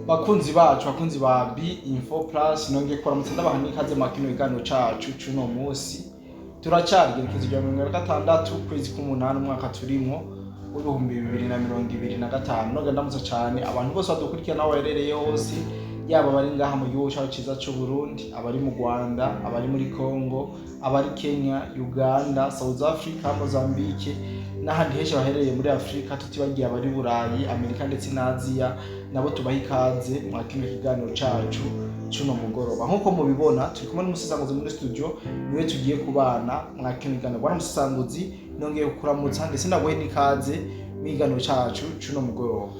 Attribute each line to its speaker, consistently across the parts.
Speaker 1: bakunzi bacu bakunzi ba B-Info Plus nongeye kuramutsa ndabaha n'ikaze mu kino kiganiro cacu cuno munsi turacargerekezo rya 2026 kwezi k'umunani umwaka turimo w'ibihumbi 2025 nongeye ndamutsa cyane abantu bose badukurikira nawe herereye hose yaba bari ngaha mu gihugu cyacu ciza cyo Burundi abari mu Rwanda abari muri Congo abari Kenya Uganda South Africa Mozambique n'ahandi henshi baherereye muri Afrika tutibagiye abari Burayi Amerika ndetse na Aziya nabo tubaha ikaze mu kino kiganiro cacu cuno mugoroba nkuko mubibona turi kumwe n'umusisanguzi muri studio niwe tugiye kubana mu kino kiganiro bwana umusisanguzi nongeye kuramutsa ndetse naguhe n'ikaze mu kiganiro cacu cuno mugoroba.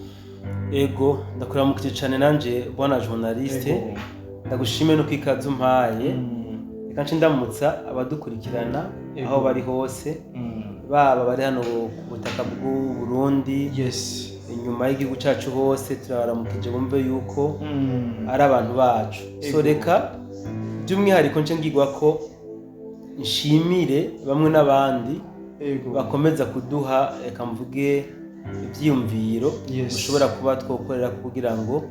Speaker 2: Ego ndakuramukije cyane nanje bwana journaliste ndagushimye no kwikaza umpaye reka nce ndamutsa abadukurikirana aho bari hose baba bari hano ku butaka bw'u Burundi
Speaker 1: yes
Speaker 2: inyuma y'igihugu cyacu hose turabaramukije bumve yuko ari abantu bacu so reka by'umwihariko nce ngigwa ko nshimire bamwe n'abandi bakomeza kuduha reka mvuge ibyiyumviro dushobora kuba twokorera kugira ngo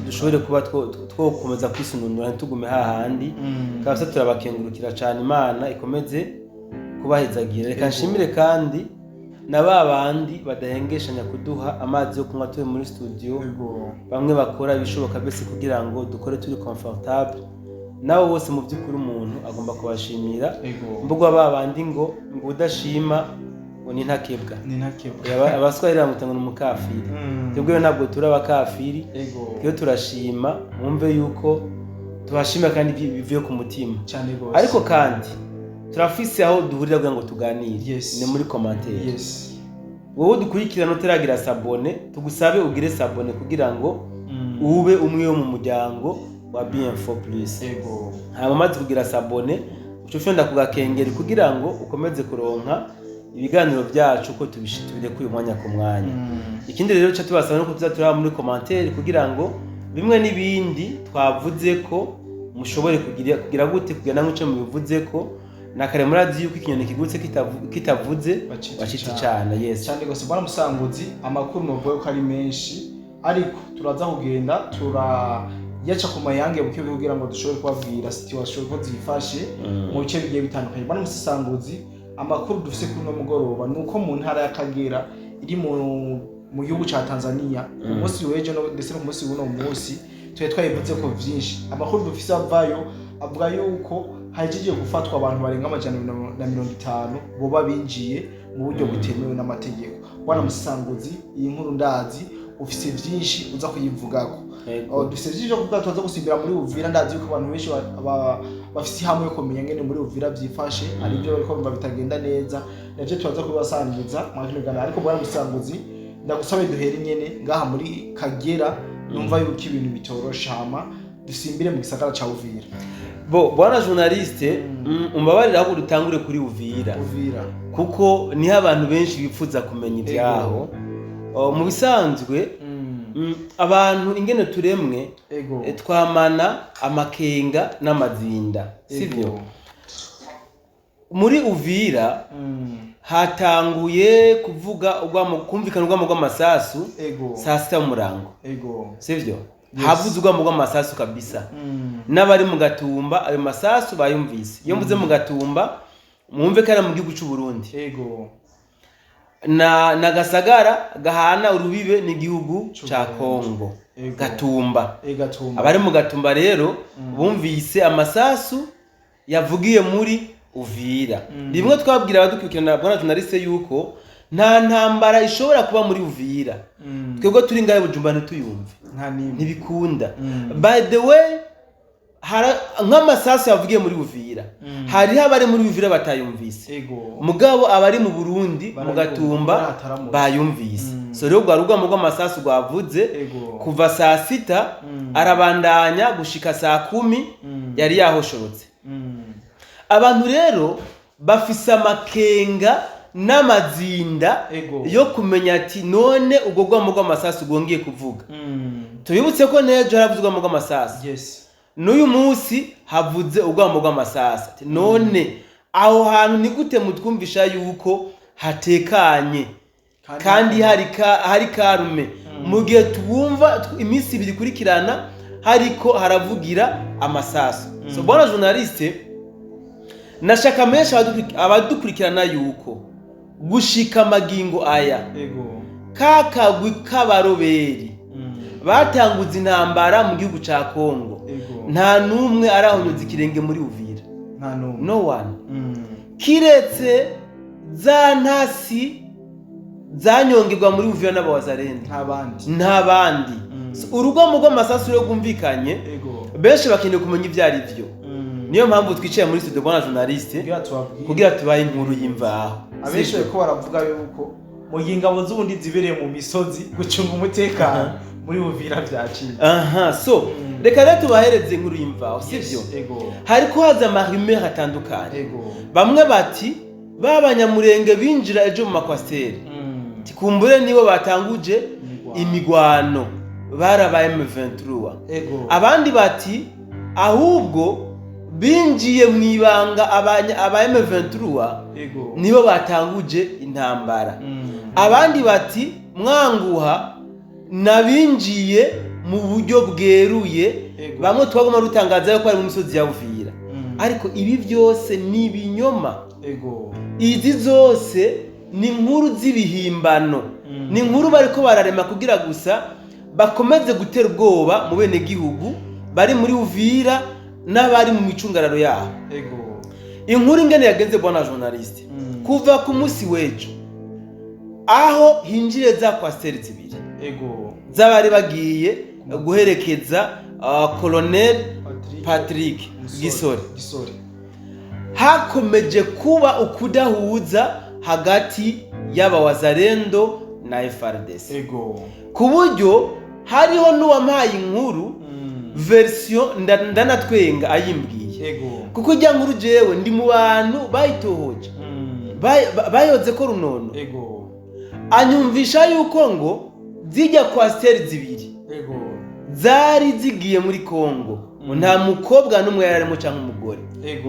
Speaker 2: dushobore kuba twokomeza kwisununura ntitugume hahandi kabisa turabakengurukira cyane Imana ikomeze kubahezagira reka nshimire kandi na babandi badahengeshanya kuduha amazi yo kunywa turi muri studio bamwe bakora ibishoboka bese kugira ngo dukore turi comfortable nawe wose mu by'ukuri umuntu agomba kubashimira mbugwa babandi ngo udashima ni ntakebwa abaswahili bamutanga n'umukafiri twebwe ntabwo turi abakafiri iyo turashima mwumve yuko tubashima kandi bivuye ku mutima ariko kandi turafise aho duhurira kugira ngo tuganire ni muri commentaire wowe dukurikirana utaragira sabone tugusabe ugire sabone kugira ngo ube umwe wo mu muryango wa B-Info Plus hama maze kugira sabone ucufenda kugakengera kugira ngo ukomeze kuronka ibiganiro byacu ko tubishitubire kuri umwanya ku mwanya ikindi rero cyo tubasaba no kuzatura muri commentaire kugira ngo bimwe n'ibindi twavuze ko mushobore kugira gute kugira namwe cyo mubivuze ko nakare murazi yuko ikinyoni kigutse kitavuze baciti cyane
Speaker 1: cyane gose bwana musanguzi amakuru novuye ko ari menshi ariko turaza kugenda yaca ku mayange buke kugira ngo dushobore kubabwira situation ko zifashe mu bice bigiye bitandukanye bwana musanguzi amakuru dufise kuri no mugoroba nuko mu ntara y'Akagera iri mu gihugu ca Tanzania umunsi weje no ndetse no munsi w'uno munsi twayivuze ko vyinshi amakuru dufise avayo avuga yuko hajiye gufatwa abantu barenga 150 boba binjiye mu buryo butemewe n'amategeko bwana musanguzi iyi nkuru ndazi ufise vyinshi uza kuyivugako dufise vyinshi kuko tuza gusimbira muri Uvira ndazi yuko abantu benshi bafise hamwe yo kumenya ngene muri Uvira vyifashe ari byo ariko bimba bitagenda neza navyo tuza kubasangiza mwakinigana ariko bwana musanguzi ndagusabe duhere nyene ngaha muri Kagera numva yuko ibintu bitorosha hama dusimbire mu gisagara ca Uvira
Speaker 2: bwana journaliste umbabarira aho dutangure kuri Uvira kuko niho abantu benshi bifuza kumenya ibyaho mu bisanzwe abantu ingene turemwe twamana amakenga n'amazinda sivyo muri Uvira hatanguye kuvuga kumvikana urwamo rw'amasasu saa 6 y'umurango sivyo havuze urwamo rw'amasasu kabisa n'abari mu Gatumba ayo masasu bayumvise iyo mvuze mu Gatumba mwumve kana mu gihugu cy'u Burundi na Gasagara gahana urubibe n'igihugu ca Kongo Gatumba abari mu Gatumba rero bumvise amasasu yavugiye muri Uvira rimwe twabwira abadukurikirana bwana journaliste yuko nta ntambara ishobora kuba muri Uvira twebwe turi ngaye Bujumbura ntituyumve ntibikunda by the way nk'amasasu yavugiye muri Uvira hariho abari muri Uvira batayumvise mugabo abari mu Burundi mu Gatumba bayumvise so rero rwarugamo rw'amasasu rwavuze kuva saa 6 arabandanya gushika saa 10 yari yahoshorotse abantu rero bafise amakenga n'amazinda yo kumenya ati none ubwo rwamo rw'amasasu rwongeye kuvuga tubibutse ko nejo haravuzwamo rw'amasasu n'uyu munsi havuze urwamo rw'amasasu none aho hantu ni gute mutwumvisha yuko hatekanye kandi hari karume mu gihe twumva iminsi ibiri kurikirana hariko haravugira amasasu. So bwana journaliste, nashaka menshi abadukurikirana yuko gushika magingo aya kakagwi k'abaroberi batanguza intambara mu gihugu ca Kongo, nta numwe arahonyuza ikirenge muri Uvira, no one. Kiretse za ntasi zanyongirwa muri Uvira n'abawazarende, nta bandi. Urugomo rw'amasasu rero rwumvikanye, benshi bakeneye kumenya ivyo ari vyo. Niyo mpamvu twicaye muri studio bwana journaliste kugira tubaye inkuru y'imvaho.
Speaker 1: Abenshi ko baravuga yuko mu ngabo z'ubundi zibereye mu misozi gucunga umutekano muri Uvira vyaciye.
Speaker 2: So reka rero tubahereze inkuru y'imvaho, sivyo? Hariko haza amahumeur atandukanye. Bamwe bati babanyamurenge binjira ejo mu makwasteri, tikumbure nibo batanguje imigwano, barabaye M23. Abandi bati ahubwo binjiye mwibanga aba M23 nibo batanguje intambara. Abandi bati mwanguha nabinjiye mu buryo bweruye, bamwe twagoma rutangaza yuko ari mu misozi ya Uvira. Ariko ibi byose ni ibinyoma. Izi zose ni inkuru z'ibihimbano, ni inkuru bariko bararema kugira gusa bakomeze gutera ubwoba mu bene gihugu bari muri Uvira n'abari mu micungararo yaho. Inkuru ingene yagenze bwana journaliste, kuva ku munsi w'ejo aho hinjire za kwasteri zibiri z'abari bagiye guherekeza Colonel Patrick Gisore, hakomeje kuba ukudahuza hagati y'abawazarendo na FARDC, ku buryo hariho n'uwampaye inkuru version ndanatwenga ayimbwiye, kuko ijya nkuru jewe ndi mu bantu bayitohoje, bayoze ko runono, anyumvisha yuko ngo zijya kwasteri zibiri zari zigiye muri Kongo, nta mukobwa n'umwe yararimo cyangwa umugore,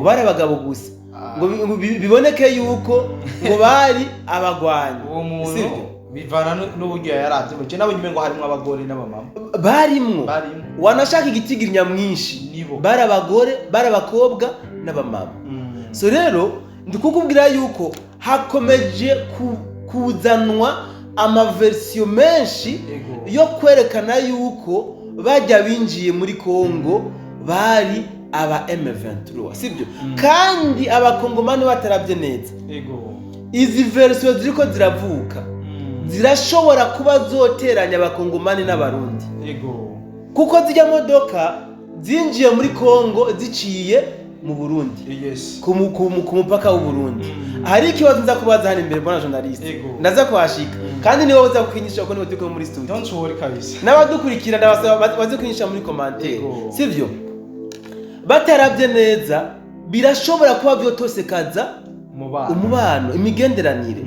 Speaker 2: bari abagabo gusa, ngo biboneke yuko ngo bari abagwanyi.
Speaker 1: Sivyo? Bivana n'uburyo yaravye mu nabo nyime ngo harimo abagore n'abamama
Speaker 2: barimwo, wanashaka igitigiri nyamwinshi, bari abagore, bari abakobwa n'abamama. So rero ndikukubwira yuko hakomeje kuzanwa amaversiyo menshi yo kwerekana yuko bajya binjiye muri Kongo bari aba M23, sibyo? Kandi abakongomani bataravye neza, izi versiyo ziriko ziravuka zirashobora kuba zoteranya abakongomani n'abarundi, kuko zijya modoka zinjiye muri Kongo ziciye mu Burundi, ku mupaka w'u Burundi. Hari ikibazo nza kubaza hano imbere bwana journaliste, ndaza kuhashika, kandi niwe uza kukinyisha uko niwe turi muri studio.
Speaker 1: Don't worry kabisa,
Speaker 2: n'abadukurikira ndabasaba baze kunyisha muri commentaire, sivyo? Bataravye neza birashobora kuba byotosekaza umubano, imigenderanire,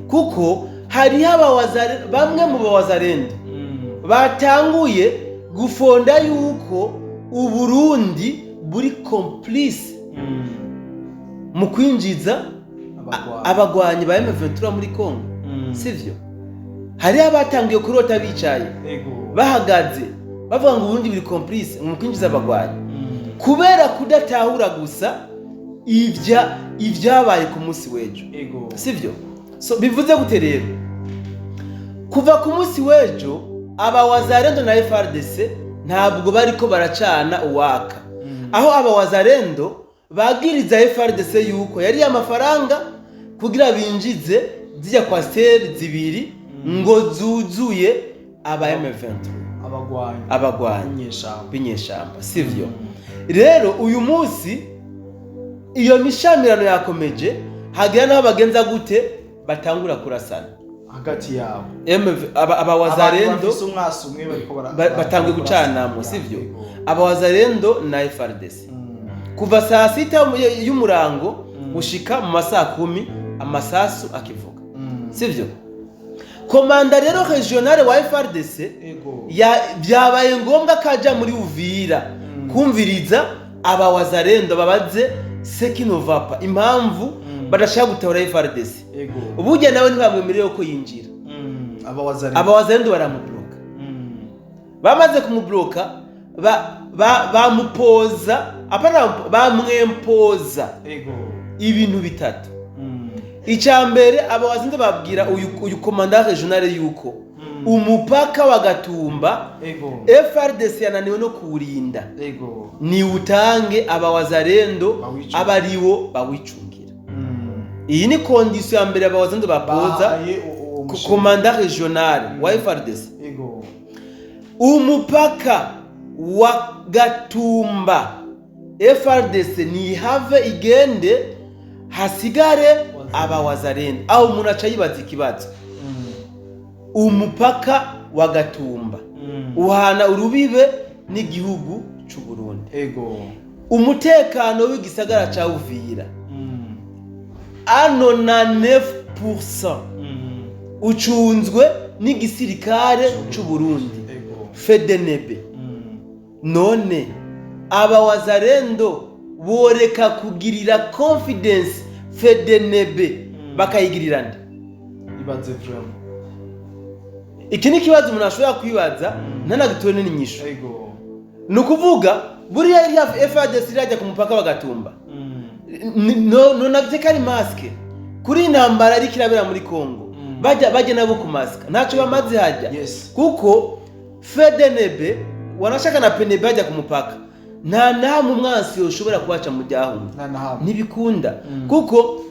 Speaker 2: kuko hari bamwe mu bawazarendo batanguye gufonda yuko u Burundi buri complice mu kwinjiza abagwanyi ba M23 muri Kongo, sivyo? Hari abatangiye kurota bicaye bahagaze bavuga ngo Burundi buri complice mu kwinjiza abagwanyi, kubera kudatahura gusa ivyabaye ku munsi w'ejo, sivyo? So bivuze gute rero? Kuva ku munsi w'ejo abawazarendo na FARDC ntabwo bariko baracana uwaka, aho abawazarendo bagiriza FARDC yuko yari amafaranga kugira binjize zijya kwa steri zibiri ngo zuzuye aba M23 abagwanyi binyeshamba, sivyo? Rero uyu munsi iyo mishamirano yakomeje, hagira naho bagenza gute batangura kurasana
Speaker 1: hagati yabo,
Speaker 2: abawazarendo batangiye gucanamo, sivyo? Abawazarendo na FARDC kuva saa 6 y'umurango gushika mu masaa 10 amasasu akivuga, sivyo? Komanda rero regional wa FARDC byabaye ngombwa kaja muri Uvira kumviriza abawazarendo babaze Sekinovapa impamvu badashaka gutabara FARDC. Ubujya nawe ntibamwemereye ko yinjira, abawazarendo baramubloka, bamaze kumubloka bamupoza apana bamwempoza ibintu bitatu. Icya mbere aba wazinze babwira uyu komanda regional yuko umupaka wa Gatumba FRDC yananiwe no kuwurinda, ni utange aba wazalendo abariwo bawicungira. Iyi ni condition ya mbere aba wazinze bapoza komanda regional wa FRDC. Umupaka wa Gatumba FRDC ni have igende hasigare aba wazalendo aho umuntu aca yibaza ikibazo. Umupaka wa Gatumba uhana urubibe n'igihugu cy'u Burundi. Umutekano w'igisagara ca Uvira ano na 9% ucunzwe n'igisirikare cy'u Burundi FDNB. None aba wazalendo boreka kugirira confidence FDNB bakayigirira nde?
Speaker 1: Ibaze vraiment.
Speaker 2: Iki ni kibazo umuntu ashobora kwibaza ntanagitone n'inyisho. Nukuvuga buriya iriya FARDC irajya ku mupaka wa Gatumba. No navye kari maske kuri intambara ari kirabera muri Kongo. Bajya nabo ku maska ntaco bamaze hajya. Kuko FDNB wanashaka na PNB bajya ku mupaka nta nahamwe umwansi ushobora kubaca mu byahumye ntibikunda. Kuko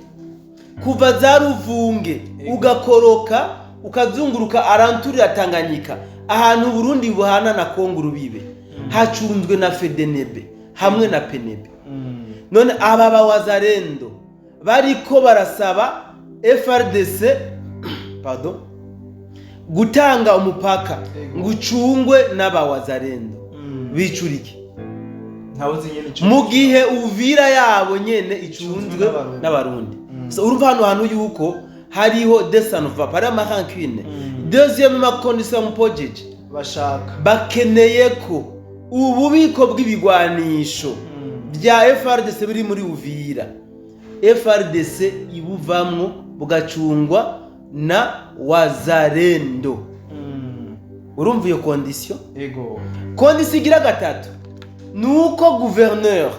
Speaker 2: kuva za Ruvunge ugakoroka ukazunguruka aranturi ya Tanganyika ahantu Burundi buhana na Kongo rubibe hacunzwe na FDNB hamwe na PNB. None aba bawazalendo bariko barasaba FRDC gutanga umupaka ngucungwe n'abawazalendo bicurike mu gihe Uvira yabo nyene icunzwe n'abarundi. So urumva hano hantu yuko hariho desanova para mahankine. Deuxième ma condition mupojeje
Speaker 1: bashaka
Speaker 2: bakeneye ko ububiko bw'ibigwanisho bya FRDC biri muri Uvira FRDC ibuvamwo bugacungwa na wazalendo. Urumva iyo condition? Condition igira gatatu nuko gouverneur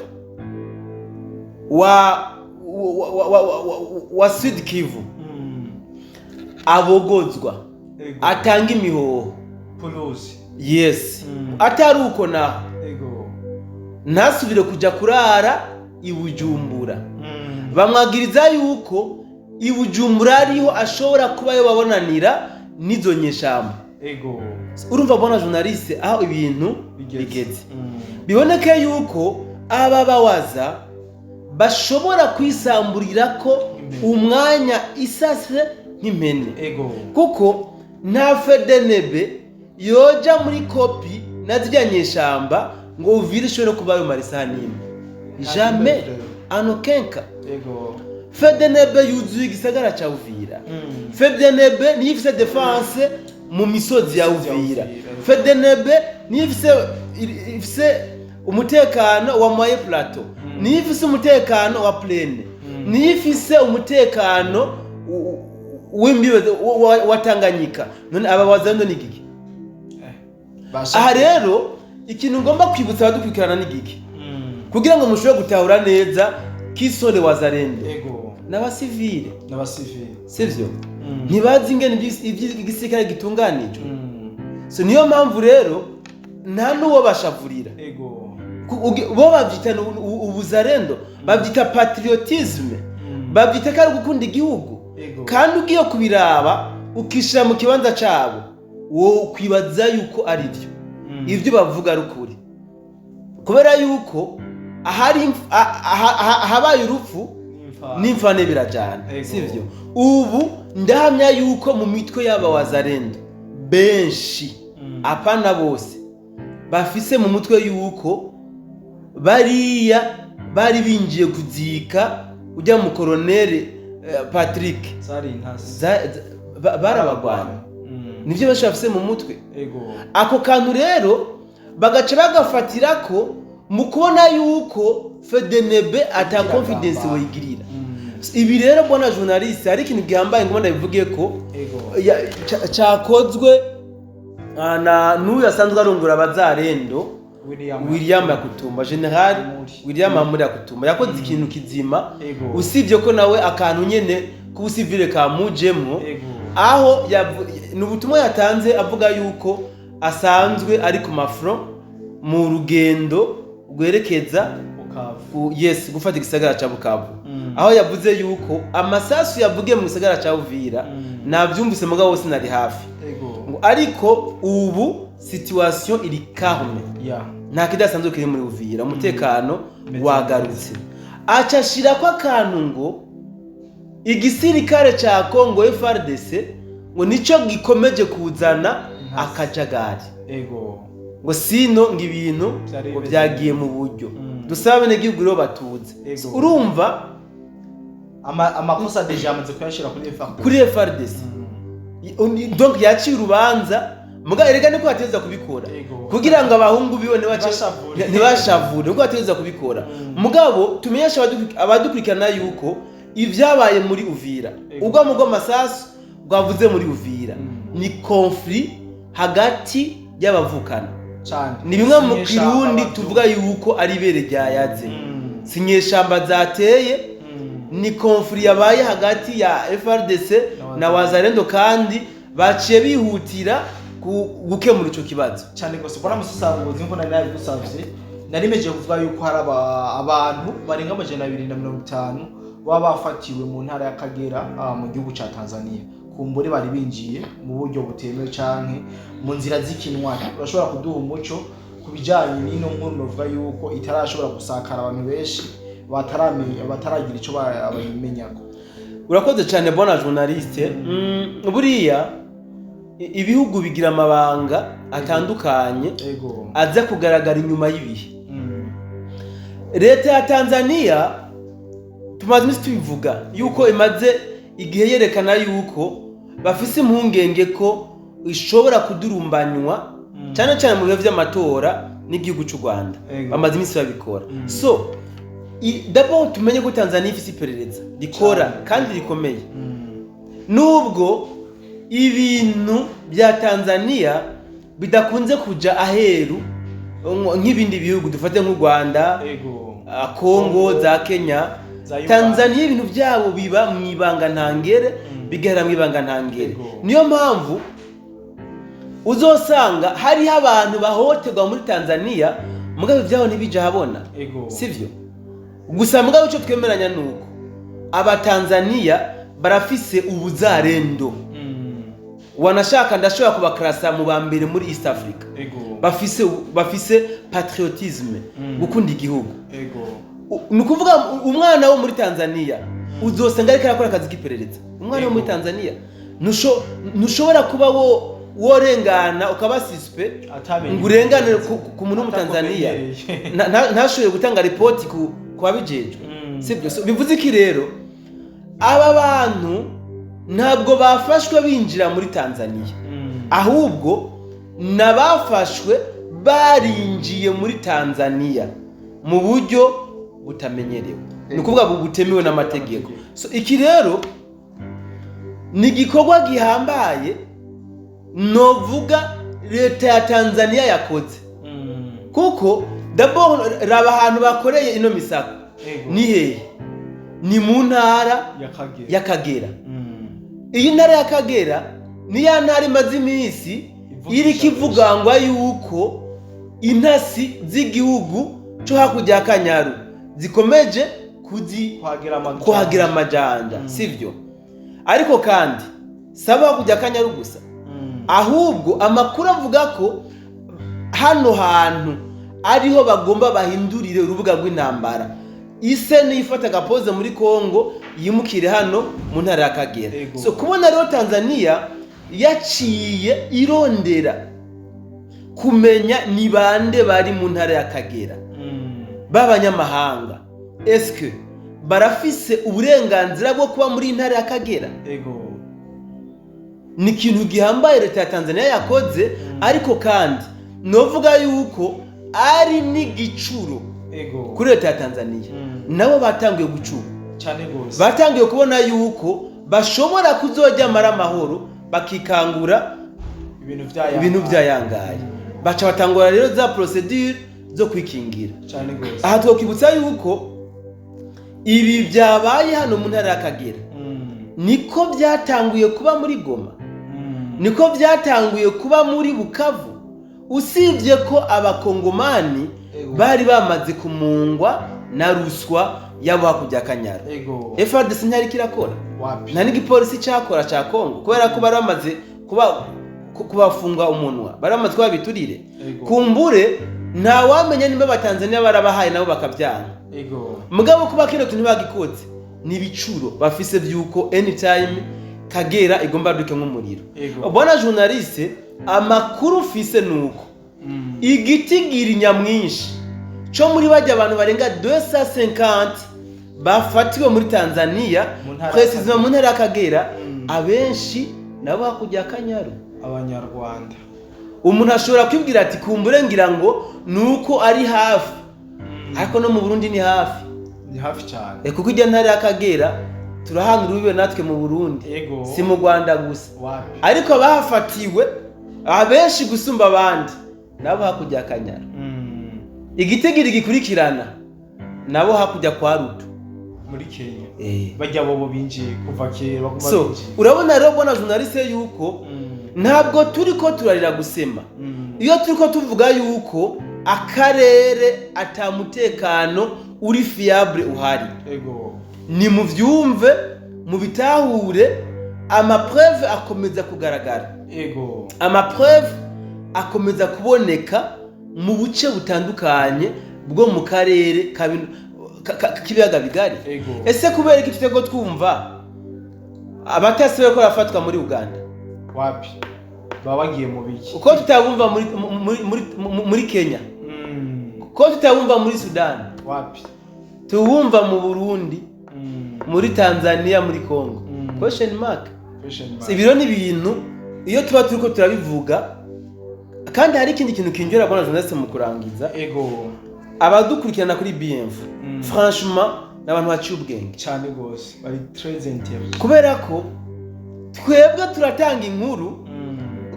Speaker 2: wa Sud Kivu abogozwa atanga imihoho
Speaker 1: polosi.
Speaker 2: Atari uko naho ntasubire kuja kurara ibujumbura. Bamwagiriza yuko ibujumbura ariho ashobora kuba yo babonanira nizo nyeshamba. Urumva bona journaliste aho ibintu bigeze. Biboneke yuko aba bawaza bashobora kwisamburira ko umwanya isase nk'impene. Kuko nta FDNB yoja muri kopi na zirya nyeshamba ngo Uvira ishobora kubayo marisa n'imwe. Jamais anokenka. FDNB yuzuye igisagara ca Uvira. FDNB ni ifise defense mu misozi ya Uvira. FDNB ni ifise umutekano wa Moye Plateau. Ni ifise umutekano wa Plaine. Ni ifise umutekano w'imbibe wa Tanganyika. None aba wazalendo ni giki? Aha rero ikintu ngomba kwibutsa abadukurikirana ni giki? Kugira ngo mushobore gutahura neza kisole wazalendo n'abasivile sivyo ntibazi ingene igisirikare gitunganijwe. So niyo mpamvu rero nta nuwo bashavurira. Bo bavyita ubuzalendo, bavyita patriotisme, bavyita kari gukunda igihugu. Kandi ugiye kubiraba ukishira mu kibanza cabo wo kwibaza yuko ari byo ivyo bavuga ari ukuri, kubera yuko habaye urupfu n'imfane birajana sivyo. Ubu ndahamya yuko mu mitwe y'aba wazalendo benshi apana bose bafise mu mutwe yuko bariya bari binjiye kuzika ujya mu koloneli Patrick barabagwana. Nivyo benshi bafise mu mutwe. Ako kantu rero bagaca bagafatira ko mu kubona yuko FDNB ata confidence wigirira. Ibi rero bona journaliste hari ikintu gihambaye ngo ndabivuge ko cyakozwe n'uyu asanzwe arongora abazarendo William Yakutumba General William Amuri Yakutumba yakoze ikintu kizima usibye ko nawe akantu nyene kubusivile kamujemo aho n'ubutumwa yatanze avuga yuko asanzwe ari ku mafro mu rugendo rwerekeza yes gufata igisagara ca Bukavu aho yavuze yuko amasasu yavugiye mu gisagara ca Uvira navyumvise mugabo wose nari hafi ariko ubu situation iri calme nta kidasanzwe kiri muri Uvira umutekano wagarutse acashira kwa kantu ngo igisirikare ca Congo FARDC ngo nico gikomeje kuzana akajagari ngo sino ngo ibintu ngo byagiye mu buryo dusabe n'igihugu rero batuze urumva
Speaker 1: amakosa deja amaze kuyashira
Speaker 2: kuri FARDC donc yaciye urubanza muga erega niko bateza kubikora kugira ngo abahungu bibone ntibashavure uko bateza kubikora mugabo tumenyesha abadukurikirana yuko ivyabaye muri Uvira ubwo mugo masasu bwavuze muri Uvira ni conflit hagati y'abavukana ni bimwe mu Kirundi tuvuga yuko ari ibere ryayaze sinyeshamba zateye ni conflit yabaye hagati ya FARDC na Wazalendo kandi baciye bihutira gukemura ico kibazo
Speaker 1: cyane gose bona musasabuzi nko nari gusavye narimeje kuvuga yuko hari abantu barenga 250 baba bafatiwe mu ntara ya Kagera mu gihugu ca Tanzania kumbure bari binjiye mu buryo butemewe canke mu nzira z'ikinwa urashobora kuduha umuco kubijanye n'ino nkuru novuga yuko itarashobora gusakara abantu benshi bataragira ico bayimenyako
Speaker 2: urakoze cyane bona journaliste buriya ibihugu bigira amabanga atandukanye aza kugaragara inyuma y'ibihe leta ya Tanzania tumaze tubivuga yuko imaze igihe yerekana yuko bafise impungenge ko ishobora kudurumbanywa cyane cyane mu bihe vy'amatora n'igihugu cy'u Rwanda bamaze iminsi babikora so d'abord tumenye ko Tanzania ifise iperereza rikora kandi rikomeye nubwo ibintu bya Tanzania bidakunze kuja aheru nk'ibindi bihugu dufate nk'u Rwanda Kongo za Kenya Tanzania ibintu byabo biba mwibanga ntangere bigera mwibanga ntangere niyo mpamvu uzosanga hari abantu bahoterwa muri Tanzania mugabe byabo ntibija habona sivyo gusa mugabe cyo twemeranya nuko aba Tanzania barafise ubuzarendo wanashaka ndashobora kubakrasa mu bambere muri East Africa bafise patriotisme gukunda igihugu nukuvuga umwana wo muri Tanzania uzosanga ariko arakora akazi k'iperereza umwana wo muri Tanzania nushobora kuba worengana ukaba suspect ngurengane ku muntu mu Tanzania ntashoboye gutanga report ku babijejwe sibyo bivuze iki rero aba bantu ntabwo bafashwe binjira muri Tanzania ahubwo nabafashwe barinjiye muri Tanzania mu buryo butamenyerewe nukuvuga butemewe n'amategeko so iki rero ni gikorwa gihambaye novuga leta ya Tanzania yakoze kuko d'abord raba ahantu bakoreye ino misako ni hehe ni mu ntara ya Kagera iyi ntara ya Kagera ni ya ntara imaze iminsi iri kivugangwa yuko intasi z'igihugu cyo hakurya ya Kanyaru zikomeje kuhagira amajanja sivyo ariko kandi saba kujya Kanyaru gusa ahubwo amakuru avuga ko hano hantu ariho bagomba bahindurire urubuga rw'intambara ise nifata gapoze muri Kongo yimukire hano mu ntara ya Kagera so kubona rero Tanzania yaciye irondera kumenya ni bande bari mu ntara ya Kagera b'abanyamahanga eske barafise uburenganzira bwo kuba muri ntara ya Kagera ni ikintu gihambaye leta ya Tanzania yakoze ariko kandi novuga yuko ari n'igicuro kuri leta ya Tanzania nabo batangiye gucura
Speaker 1: cyane gose
Speaker 2: batangiye kubona yuko bashobora kuzojya mara amahoro bakikangura ibintu byayangaye baca batangura rero za procedure zo kwikingira
Speaker 1: cyane gose.
Speaker 2: aha twokibutsa yuko ibi byabaye hano mu ntara y'Akagera niko byatanguye kuba muri Goma niko byatanguye kuba muri Bukavu usibye ko abakongomani bari bamaze kumungwa na ruswa yabo hakujya Kanyaro FARDC ntari kirakora nta n'igipolisi cyakora cya Kongo kubera ko bari bamaze kubafunga umunwa bari bamaze kuba biturire kumbure nta wamenya nimba abatanzania barabahaye nabo bakabyanga mugabo kuba kino tuntu bagikotse nibicuro bafise byuko anytime Kagera igomba duke nk'umuriro bwana journaliste amakuru fise nuko igitigira nyamwinshi cyo muri bajya abantu barenga 250 bafatiwe muri Tanzania president mu ntara y'Akagera abenshi nabo hakujya Kanyaro
Speaker 1: abanyarwanda
Speaker 2: umuntu ashobora kwibwira ati kumbure ngira ngo nuko ari hafi ariko no mu Burundi ni hafi
Speaker 1: cyane
Speaker 2: kuko ijya ntara y'Akagera turahanga urubibe natwe mu Burundi si mu Rwanda gusa ariko bahafatiwe abenshi gusumba abandi nabo hakujya Kanyaro igitegiro gikurikirana nabo hakujya kwa Ruto
Speaker 1: muri Kenya bajya bobo binjiye kuva kera
Speaker 2: so urabona rero bwana journaliste yuko ntabwo turiko turarira gusema iyo turiko tuvuga yuko akarere atamutekano uri fiable uhari ni mu vyumve mu bitahure amapreuve akomeza kugaragara amapreuve akomeza kuboneka mu buce butandukanye bwo mu karere k'ibiyaga bigari ese kubera iki tutego twumva abatasi bako rafatwa muri Uganda
Speaker 1: wapi babagiye mu biki
Speaker 2: uko tutabumva muri Kenya uko tutabumva muri Sudan
Speaker 1: wapi
Speaker 2: tuwumva mu Burundi muri Tanzania muri Congo question mark ibiro ni ibintu iyo tuba turiko turabivuga kandi hari ikindi kintu kinjora bwana journaliste mu kurangiza abadukurikirana kuri BMF franchement n'abantu baciye ubwenge
Speaker 1: cyane gose bari très intelligent
Speaker 2: kubera ko twebwe turatanga inkuru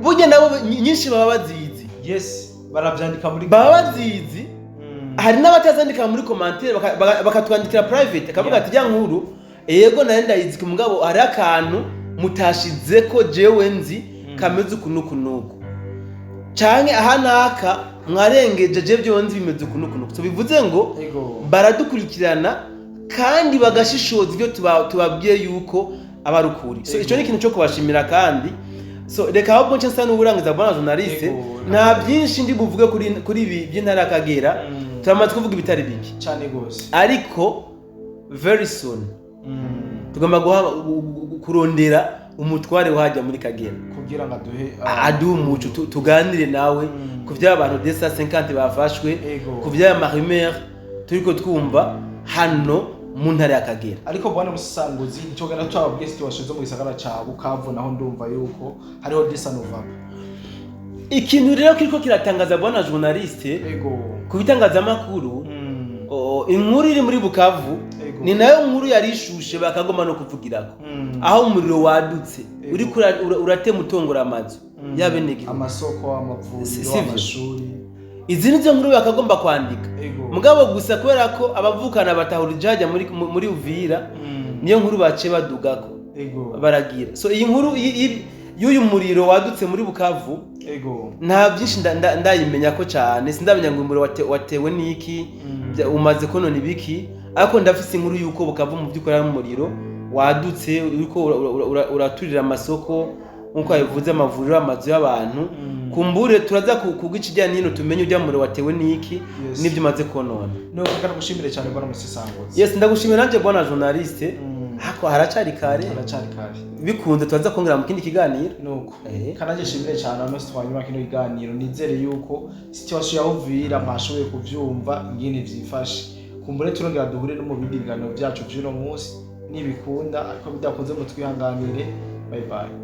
Speaker 2: burya nabo nyinshi baba bazizi
Speaker 1: baravyandika muri
Speaker 2: baba bazizi hari n'abatazandika muri commentaire bakatwandikira private akavuga ati jya nkuru yego nari ndayizi ku mugabo ari akantu mutashize ko jewe nzi kameze ukunukunuku canke ahanaka mwarengeje je byonzi bimeze ukunukunuku so bivuze ngo baradukurikirana kandi bagashishoza ibyo tubabwiye yuko abarukuri so ico ni ikintu cyo kubashimira kandi so reka ahubwo nce nsa n'uburangiza bwana journaliste nta byinshi ndi buvuge kuri ibi by'intara y'Akagera turamaze kuvuga ibitari biki
Speaker 1: cyane gose
Speaker 2: ariko very soon tugomba kurondera umutware wajya muri Kagera
Speaker 1: kugira ngo
Speaker 2: aduhe umuco tuganire nawe ku by'abantu 250 bafashwe ku by'aya marimer turiko twumva hano mu ntara y'Akagera
Speaker 1: ariko bwana musanguzi nicyo gana twababwiye situation zo mu gisagara ca Bukavu naho ndumva yuko hariho November
Speaker 2: ikintu rero kiriko kiratangaza bwana journaliste ku bitangazamakuru inkuru iri muri Bukavu ni nayo nkuru yarishushe bakagoma no kuvugirako aho umuriro wadutse uri urate mutongora amazu yabenege
Speaker 1: amasoko amavuriro amashuri
Speaker 2: izi nizo nkuru bakagomba kwandika mugabo gusa kubera ko abavukana batahurije muri Uvira niyo nkuru bace badugako baragira so iyi nkuru y'uyu muriro wadutse muri Bukavu nta byinshi ndayimenya ko cyane sindamenya ngo umuriro watewe niki umaze konona ibiki ariko ndafise inkuru yuko Bukavu mu byukora n'umuriro wadutse uriko uraturira amasoko nkuko yavuze amavuriro amazu y'abantu kumbure turaza kugicijyana hino tumenye ujya mure watewe niki nibyo maze konona
Speaker 1: no kandi gushimire cyane bwana musisangozi
Speaker 2: ndagushimira nanje bwana journaliste hako haracari kare bikunze turaza kongera mu kindi kiganiro
Speaker 1: nuko kananje shimire cyane amase twanyuma kino kiganiro nizere yuko situation ya Uvira mwashoboye kuvyumva ingene vyifashe kumbure turongera duhure no mu bindi biganiro byacu by'uno munsi nibikunda ariko bidakunze mu twihanganire bye bye